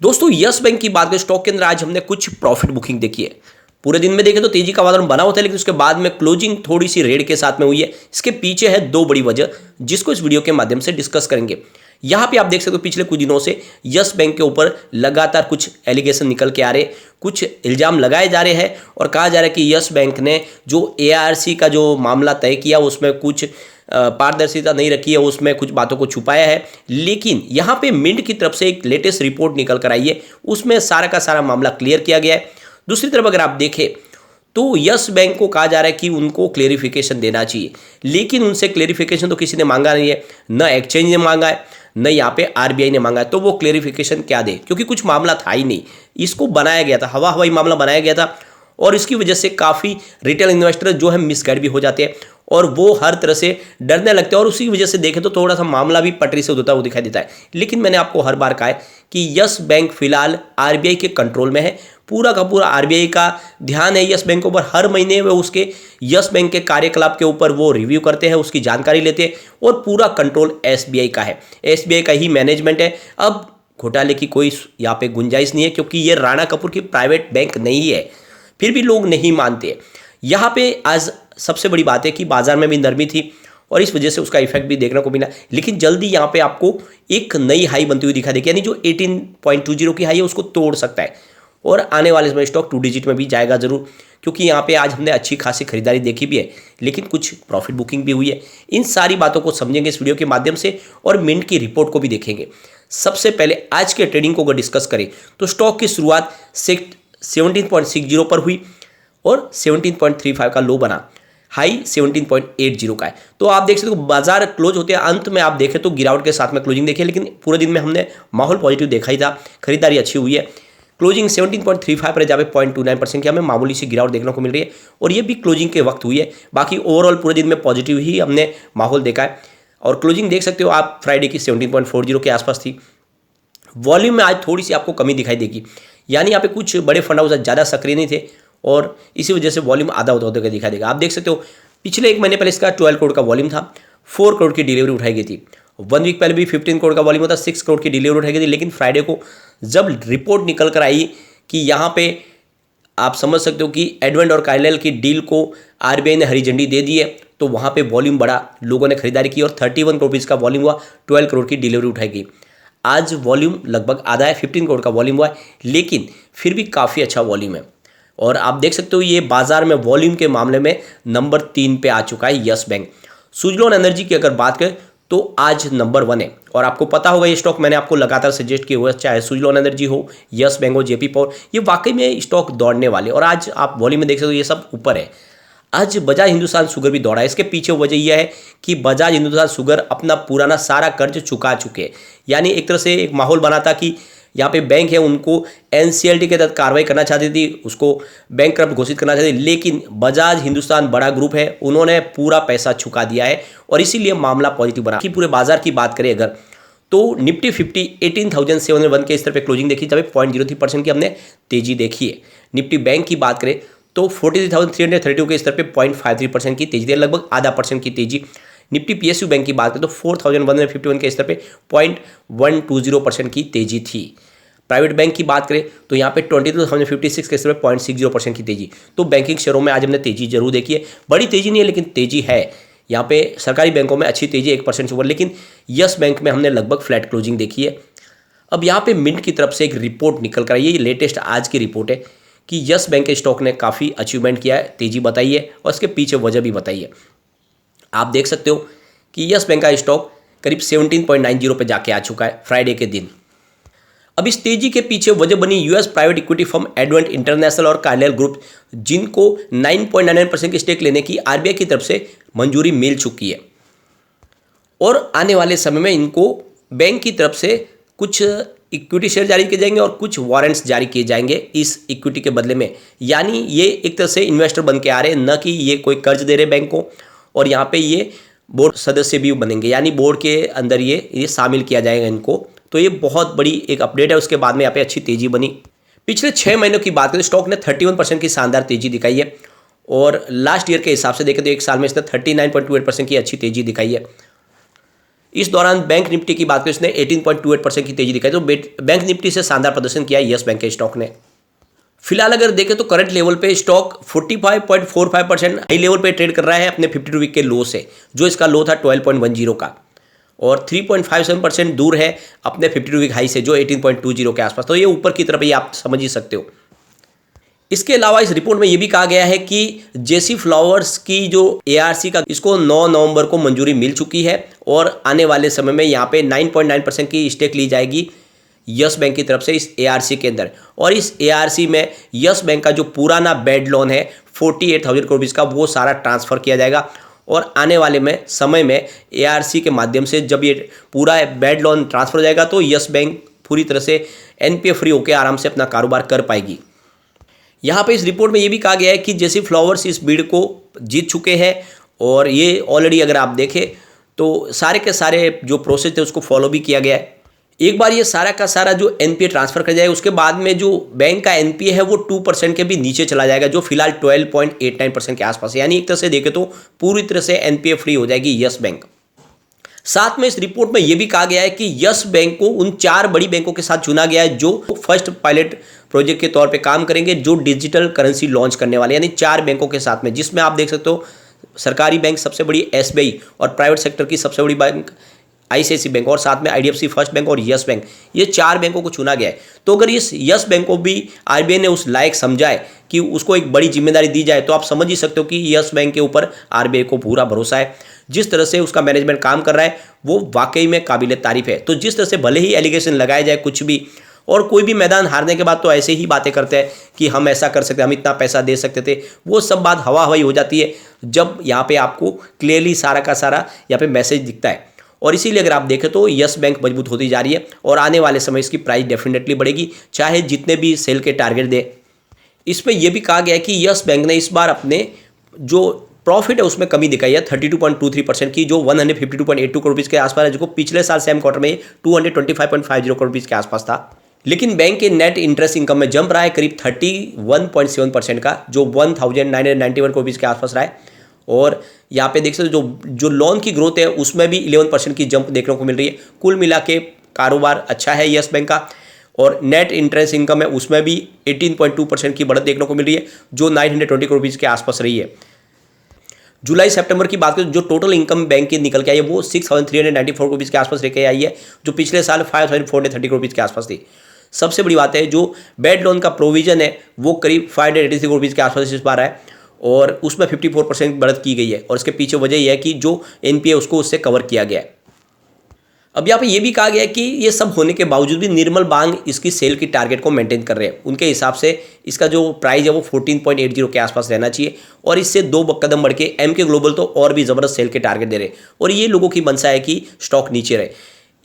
दोस्तों yes bank की बात करें, स्टॉक के अंदर आज हमने कुछ प्रॉफिट बुकिंग देखी है। पूरे दिन में देखें तो तेजी का वातावरण बना होता है, लेकिन उसके बाद में क्लोजिंग थोड़ी सी रेड के साथ में हुई है। इसके पीछे है दो बड़ी वजह, जिसको इस वीडियो के माध्यम से डिस्कस करेंगे। यहाँ पे आप देख सकते हो पिछले कुछ दिनों से यस बैंक के ऊपर लगातार कुछ एलिगेशन निकल के आ रहे, कुछ इल्जाम लगाए जा रहे हैं और कहा जा रहा है कि यस बैंक ने जो ARC का जो मामला तय किया उसमें कुछ पारदर्शिता नहीं रखी है, उसमें कुछ बातों को छुपाया है। लेकिन यहाँ पे मिंट की तरफ से एक लेटेस्ट रिपोर्ट निकल कर आई है, उसमें सारा का सारा मामला क्लियर किया गया है। दूसरी तरफ अगर आप देखें तो यस बैंक को कहा जा रहा है कि उनको क्लेरिफिकेशन देना चाहिए, लेकिन उनसे क्लेरिफिकेशन तो किसी ने मांगा नहीं है, न एक्सचेंज ने मांगा है, न यहाँ पे RBI ने मांगा है। तो वो क्लेरिफिकेशन क्या दे, क्योंकि कुछ मामला था ही नहीं, इसको बनाया गया था, हवाई मामला बनाया गया था और इसकी वजह से काफ़ी रिटेल इन्वेस्टर जो है मिसगाइड भी हो जाते हैं और वो हर तरह से डरने लगते हैं और उसी वजह से देखें तो थोड़ा सा मामला भी पटरी से उतरता हुआ दिखाई देता है। लेकिन मैंने आपको हर बार कहा है कि यस बैंक फिलहाल RBI के कंट्रोल में है, पूरा का पूरा RBI का ध्यान है यस बैंक के ऊपर। हर महीने वो उसके यस बैंक के कार्यकलाप के ऊपर वो रिव्यू करते हैं, उसकी जानकारी लेते हैं और पूरा कंट्रोल SBI का है, SBI का ही मैनेजमेंट है। अब घोटाले की कोई यहाँ पे गुंजाइश नहीं है, क्योंकि ये राणा कपूर की प्राइवेट बैंक नहीं है, फिर भी लोग नहीं मानते। यहाँ पे आज सबसे बड़ी बात है कि बाजार में भी नरमी थी और इस वजह से उसका इफेक्ट भी देखने को मिला, लेकिन जल्दी यहाँ पे आपको एक नई हाई बनती हुई दिखा देगी, यानी जो 18.20 की हाई है उसको तोड़ सकता है और आने वाले समय स्टॉक 2 डिजिट में भी जाएगा जरूर, क्योंकि यहाँ पे आज हमने अच्छी खासी खरीदारी देखी भी है, लेकिन कुछ प्रॉफिट बुकिंग भी हुई है। इन सारी बातों को समझेंगे इस वीडियो के माध्यम से और मिंट की रिपोर्ट को भी देखेंगे। सबसे पहले आज के ट्रेडिंग को अगर डिस्कस करें तो स्टॉक की शुरुआत 17.60 पर हुई और 17.35 का लो बना, हाई 17.80 का है। तो आप देख सकते हो बाजार क्लोज होते हैं अंत में आप देखें तो गिरावट के साथ में क्लोजिंग देखी है, लेकिन पूरे दिन में हमने माहौल पॉजिटिव देखा ही था, खरीदारी अच्छी हुई है। क्लोजिंग 17.35 पर जहाँ पे 0.29% की हमें मामूली सी गिरावट देखने को मिल रही है और ये भी क्लोजिंग के वक्त हुई है। बाकी ओवरऑल पूरे दिन में पॉजिटिव ही हमने माहौल देखा है और क्लोजिंग देख सकते हो आप फ्राइडे की 17.40 के आसपास थी। वॉल्यूम में आज थोड़ी सी आपको कमी दिखाई देगी, यानी यहाँ पे कुछ बड़े फंड हाउस ज़्यादा सक्रिय नहीं थे और इसी वजह से वॉल्यूम आधा होते हुए दिखाई देगा। आप देख सकते हो पिछले एक महीने पहले इसका 12 करोड़ का वॉल्यूम था, 4 करोड़ की डिलीवरी उठाई गई थी। 1 वीक पहले भी 15 करोड़ का वॉल्यूम था, 6 करोड़ की डिलीवरी उठाई गई थी। लेकिन फ्राइडे को जब रिपोर्ट निकल कर आई कि यहाँ पे आप समझ सकते हो कि एडवेंट और काइलेल की डील को RBI ने हरी झंडी दे दी है, तो वहाँ पे वॉल्यूम बढ़ा, लोगों ने खरीदारी की और 31 करोड़ रुपीज़ का वॉल्यूम हुआ, 12 करोड़ की डिलीवरी उठाई गई। आज वॉल्यूम लगभग आधा है, 15 करोड़ का वॉल्यूम हुआ है, लेकिन फिर भी काफ़ी अच्छा वॉल्यूम है और आप देख सकते हो ये बाजार में वॉल्यूम के मामले में नंबर 3 पे आ चुका है यस बैंक। सुजलोन एनर्जी की अगर बात करें तो आज नंबर 1 है और आपको पता होगा ये स्टॉक मैंने आपको लगातार सजेस्ट किए हुए, चाहे सुजलोन एनर्जी हो, यस बैंक हो, JP पावर, ये वाकई में स्टॉक दौड़ने वाले और आज आप वॉल्यूम में देख सकते हो ये सब ऊपर है। आज बजाज हिंदुस्तान शुगर भी दौड़ा है, इसके पीछे वजह यह है कि बजाज हिंदुस्तान शुगर अपना पुराना सारा कर्ज चुका चुके हैं, यानी एक तरह से एक माहौल बना था कि यहाँ पे बैंक है उनको NCLT के तहत कार्रवाई करना चाहती थी, उसको बैंक करप्ट घोषित करना चाहती थी, लेकिन बजाज हिंदुस्तान बड़ा ग्रुप है, उन्होंने पूरा पैसा चुका दिया है और इसीलिए मामला पॉजिटिव बना। कि पूरे बाजार की बात करें अगर तो निफ्टी 50 18,701 के स्तर पर क्लोजिंग देखी, जब 0.03% की हमने तेजी देखी है। निफ्टी बैंक की बात करें तो 43,332 के स्तर पे 0.53% की तेजी, लगभग आधा % की तेजी। निफ्टी PSU बैंक की बात करें तो 4,151 के स्तर पे 0.120% की तेजी थी। प्राइवेट बैंक की बात करें तो यहाँ पे 22,056 के स्तर पे 0.60% की तेजी। तो बैंकिंग शेयरों में आज हमने तेजी जरूर देखी है, बड़ी तेजी नहीं है लेकिन तेजी है। यहाँ पे सरकारी बैंकों में अच्छी तेजी 1% से ऊपर, लेकिन यस बैंक में हमने लगभग फ्लैट क्लोजिंग देखी है। अब यहाँ पे मिंट की तरफ से एक रिपोर्ट निकल कर आई है, ये लेटेस्ट आज की रिपोर्ट है कि यस बैंक के स्टॉक ने काफ़ी अचीवमेंट किया है, तेजी बताई है और इसके पीछे वजह भी बताई है। आप देख सकते हो कि यस बैंक का स्टॉक करीब 17.90 पे जाके आ चुका है फ्राइडे के दिन। अब इस तेजी के पीछे वजह बनी US private equity firm advent international और कार्नेल ग्रुप, जिनको 9.99% की स्टेक लेने की RBI की तरफ से मंजूरी मिल चुकी है और आने वाले समय में इनको बैंक की तरफ से कुछ इक्विटी शेयर जारी किए जाएंगे और कुछ वारंट्स जारी किए जाएंगे इस इक्विटी के बदले में। यानी ये एक तरह से इन्वेस्टर बन के आ रहे हैं, न कि ये कोई कर्ज दे रहे बैंक को, और यहाँ पे ये बोर्ड सदस्य भी बनेंगे, यानी बोर्ड के अंदर ये शामिल किया जाएगा इनको। तो ये बहुत बड़ी एक अपडेट है। उसके बाद में यहाँ पे अच्छी तेजी बनी। पिछले 6 महीनों की बात करें स्टॉक ने 31% की शानदार तेजी दिखाई है और लास्ट ईयर के हिसाब से देखें तो एक साल में इसने 39.28% की अच्छी तेजी दिखाई है। इस दौरान बैंक निफ्टी की बात करें, इसने 18.28% की तेजी दिखाई। तो बैंक निफ्टी से शानदार प्रदर्शन किया यस बैंक के स्टॉक ने। फिलहाल अगर देखें तो करंट लेवल पे स्टॉक 45.45% हाई लेवल पे ट्रेड कर रहा है अपने 52 वीक के लो से, जो इसका लो था 12.10 का, और 3.57% दूर है अपने 52 वीक हाई से जो 18.20 के आसपास। तो ये ऊपर की तरफ, ये आप समझ ही सकते हो। इसके अलावा इस रिपोर्ट में ये भी कहा गया है कि जेसी फ्लावर्स की जो एआरसी का, इसको 9 नवंबर को मंजूरी मिल चुकी है और आने वाले समय में यहाँ पे 9.9% की स्टेक ली जाएगी यस बैंक की तरफ से इस एआरसी के अंदर। और इस एआरसी में यस बैंक का जो पुराना बैड लोन है 48,000 करोड़ रुपीज़ का, वो सारा ट्रांसफ़र किया जाएगा। और आने वाले में समय में एआरसी के माध्यम से जब ये पूरा बैड लोन ट्रांसफ़र हो जाएगा तो यस बैंक पूरी तरह से एनपीए फ्री होकर आराम से अपना कारोबार कर पाएगी। यहाँ पे इस रिपोर्ट में ये भी कहा गया है कि जेसी फ्लावर्स इस बिड को जीत चुके हैं और ये ऑलरेडी अगर आप देखें तो सारे के सारे जो प्रोसेस थे उसको फॉलो भी किया गया है। एक बार ये सारा का सारा जो एनपीए ट्रांसफर कर जाए, उसके बाद में जो बैंक का एनपीए है वो 2% के भी नीचे चला जाएगा, जो फिलहाल 12.89% के आसपास है। यानी एक तरह से देखें तो पूरी तरह से एनपीए फ्री हो जाएगी यस बैंक। साथ में इस रिपोर्ट में यह भी कहा गया है कि यस बैंक को उन 4 बड़ी बैंकों के साथ चुना गया है जो फर्स्ट पायलट प्रोजेक्ट के तौर पे काम करेंगे, जो डिजिटल करेंसी लॉन्च करने वाले, यानी 4 बैंकों के साथ में, जिसमें आप देख सकते हो सरकारी बैंक सबसे बड़ी एसबीआई और प्राइवेट सेक्टर की सबसे बड़ी बैंक आईसीआईसी बैंक और साथ में आईडीएफसी फर्स्ट बैंक और यस बैंक, ये 4 बैंकों को चुना गया है। तो अगर इस यस बैंक को भी आरबीआई ने उस लायक समझा है कि उसको एक बड़ी जिम्मेदारी दी जाए, तो आप समझ ही सकते हो कि यस बैंक के ऊपर आरबीआई को पूरा भरोसा है। जिस तरह से उसका मैनेजमेंट काम कर रहा है वो वाकई में काबिल तारीफ है। तो जिस तरह से भले ही एलिगेशन लगाया जाए कुछ भी, और कोई भी मैदान हारने के बाद तो ऐसे ही बातें करते हैं कि हम ऐसा कर सकते, हम इतना पैसा दे सकते थे, वो सब बात हवा हवाई हो जाती है जब यहाँ पे आपको क्लियरली सारा का सारा यहाँ पे मैसेज दिखता है। और इसीलिए अगर आप देखें तो यस बैंक मजबूत होती जा रही है और आने वाले समय इसकी प्राइस डेफिनेटली बढ़ेगी, चाहे जितने भी सेल के टारगेट दे। इसमें यह भी कहा गया है कि यस बैंक ने इस बार अपने जो प्रॉफिट है उसमें कमी दिखाई है 32.23% की, जो 152.82 करोड़ रुपीज़ के आसपास है, जो पिछले साल सेम क्वार्टर में 225.50 करोड़ रुपीज़ के आसपास था। लेकिन बैंक के नेट इंटरेस्ट इनकम में जंप रहा है करीब 31.7% का, जो 1991 करोड़ रुपीज़ के आसपास रहा है। और यहाँ पे देख सकते हो जो लोन की ग्रोथ है उसमें भी 11% की जंप देखने को मिल रही है। कुल मिला के कारोबार अच्छा है यस बैंक का, और नेट इंटरेस्ट इनकम है उसमें भी 18.2% की बढ़त देखने को मिल रही है, जो 920 करोड़ रुपीज़ के आसपास रही है। जुलाई सितंबर की बात करें जो टोटल इनकम बैंक की निकल के आई है वो 6,394 करोड़ रुपीज़ के आसपास रह के आई है, जो पिछले साल 5,430 करोड़ रुपीज़ के आसपास थी। सबसे बड़ी बात है जो बैड लोन का प्रोविजन है वो करीब 583 करोड़ रुपीज़ के आसपास इस बार है, और उसमें 54% बढ़त की गई है। और इसके पीछे वजह यह है कि जो एनपीए उसको उससे कवर किया गया है। अब यहाँ पे ये भी कहा गया है कि ये सब होने के बावजूद भी निर्मल बांग इसकी सेल की टारगेट को मेंटेन कर रहे हैं। उनके हिसाब से इसका जो प्राइस है वो 14.80 के आसपास रहना चाहिए, और इससे 2 कदम बढ़ के एमके ग्लोबल तो और भी ज़बरदस्त सेल के टारगेट दे रहे हैं, और ये लोगों की मंशा है कि स्टॉक नीचे रहे।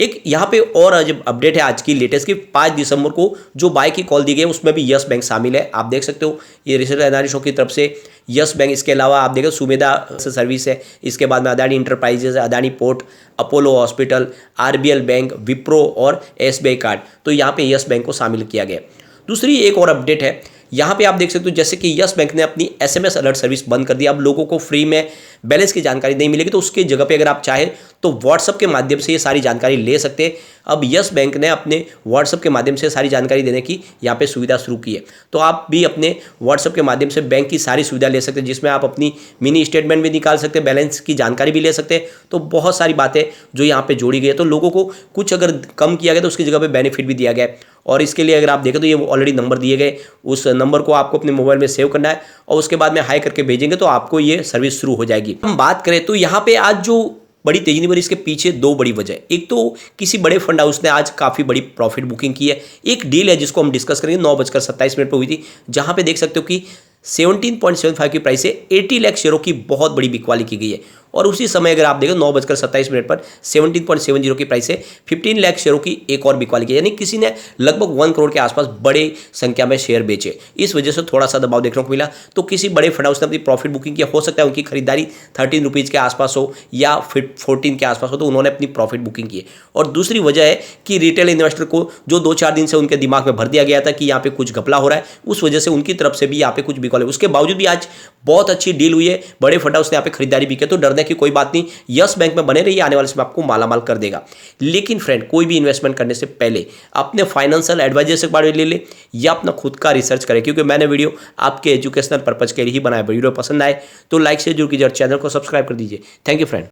एक यहाँ पे और जब अपडेट है आज की लेटेस्ट की 5 दिसंबर को जो बाय की कॉल दी गई है उसमें भी यस बैंक शामिल है। आप देख सकते हो ये रिसर्च एनालिस्टों की तरफ से यस बैंक, इसके अलावा आप देखें सुमेधा सर्विस है, इसके बाद में Adani enterprises, Adani port, Apollo hospital, RBL bank, Wipro और एसबीआई कार्ड, तो यहाँ पे यस बैंक को शामिल किया गया। दूसरी एक और अपडेट है यहाँ पे आप देख सकते हो जैसे कि यस बैंक ने अपनी एसएमएस अलर्ट सर्विस बंद कर दी। अब लोगों को फ्री में बैलेंस की जानकारी नहीं मिलेगी, तो उसके जगह पे अगर आप चाहें तो व्हाट्सएप के माध्यम से ये सारी जानकारी ले सकते हैं। अब यस बैंक ने अपने व्हाट्सएप के माध्यम से सारी जानकारी देने की यहाँ पे सुविधा शुरू की है, तो आप भी अपने व्हाट्सएप के माध्यम से बैंक की सारी सुविधा ले सकते हैं, जिसमें आप अपनी मिनी स्टेटमेंट भी निकाल सकते हैं, बैलेंस की जानकारी भी ले सकते हैं। तो बहुत सारी बातें जो यहाँ पे जोड़ी गई है, तो लोगों को कुछ अगर कम किया गया तो उसकी जगह पे बेनिफिट भी दिया गया है। और इसके लिए अगर आप देखें तो ये ऑलरेडी नंबर दिए गए, उस नंबर को आपको अपने मोबाइल में सेव करना है और उसके बाद में हाई करके भेजेंगे तो आपको ये सर्विस शुरू हो जाएगी। हम बात करें तो यहाँ पे आज जो बड़ी तेजी नहीं बढ़ी, इसके पीछे 2 बड़ी वजह है। एक तो किसी बड़े फंड हाउस ने आज काफ़ी बड़ी प्रॉफिट बुकिंग की है। एक डील है जिसको हम डिस्कस करेंगे 9:27 पर हुई थी, जहाँ पे देख सकते हो कि 17.75 की प्राइस से 80 लाख शेयरों की बहुत बड़ी बिकवाली की गई है। और उसी समय अगर आप देखें 9:27 पर 17.70 की प्राइस से 15 लाख शेयरों की एक और बिकवाली की, यानी किसी ने लगभग 1 करोड़ के आसपास बड़े संख्या में शेयर बेचे। इस वजह से थोड़ा सा दबाव देखने को मिला। तो किसी बड़े फंड हाउस ने अपनी प्रॉफिट बुकिंग किया, हो सकता है उनकी खरीदारी 13 रुपीज़ के आसपास हो या फिर 14 के आसपास हो, तो उन्होंने अपनी प्रॉफिट बुकिंग की है। और दूसरी वजह है कि रिटेल इन्वेस्टर को जो 2-4 दिन से उनके दिमाग में भर दिया गया था कि यहाँ पे कुछ घपला हो रहा है, उस वजह से उनकी तरफ से भी यहाँ पे कुछ बिकवाली। उसके बावजूद भी आज बहुत अच्छी डील हुई है, बड़े फंड हाउस ने यहाँ पे खरीदारी भी की, तो डरने की कोई बात नहीं, यस बैंक में बने रहिए, आने वाले समय आपको मालामाल कर देगा। लेकिन फ्रेंड, कोई भी इन्वेस्टमेंट करने से पहले अपने फाइनेंशियल एडवाइजर से बारे में ले ले या अपना खुद का रिसर्च करें, क्योंकि मैंने वीडियो आपके एजुकेशनल पर्पज के लिए ही बनाया। वीडियो पसंद आए तो लाइक से जरूर कीजिए और चैनल को सब्सक्राइब कर दीजिए। Thank you friend.